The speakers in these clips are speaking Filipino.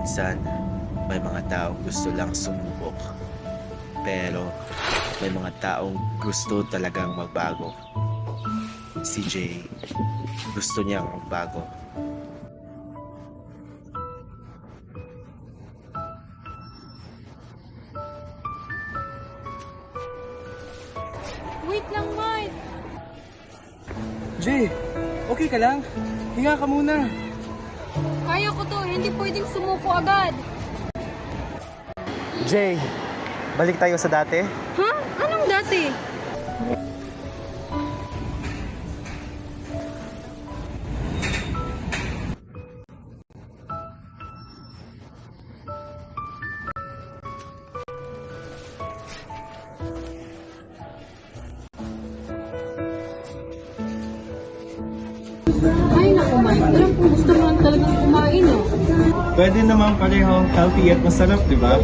Minsan, may mga taong gusto lang sumubok. Pero, may mga taong gusto talagang magbago. Si Jay, gusto niyang magbago. Wait lang, Mike. Jay, okay ka lang? Hinga ka muna. Kaya ko to. Hindi pwedeng sumuko agad. Jay, balik tayo sa dati? Ha? Anong dati? Ay, naku, Mike. Alam ko gusto mo lang talagang kumain, eh. Pwede naman parehong healthy at masarap, di ba?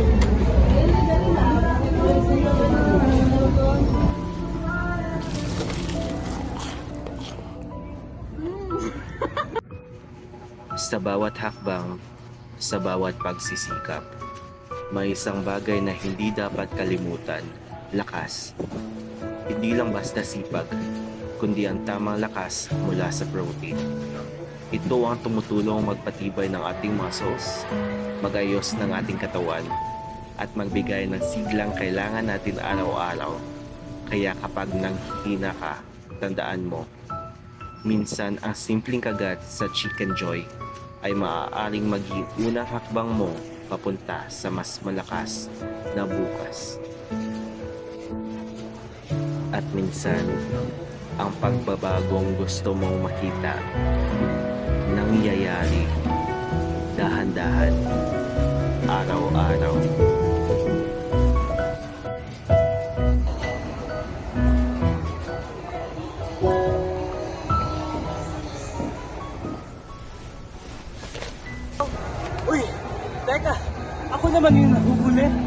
Sa bawat hakbang, sa bawat pagsisikap, may isang bagay na hindi dapat kalimutan, lakas. Hindi lang basta sipag, kundi ang tamang lakas mula sa protein. Ito ang tumutulong magpatibay ng ating muscles, magayos ng ating katawan, at magbigay ng siglang kailangan natin araw-araw. Kaya kapag nanghihina ka, tandaan mo, minsan ang simpleng kagat sa Chicken Joy ay maaaring maging unang hakbang mo papunta sa mas malakas na bukas. At minsan, ang pagbabagong gusto mong makita, nangyayari, dahan-dahan, araw-araw. Uy, teka, ako naman yung nahuhuli.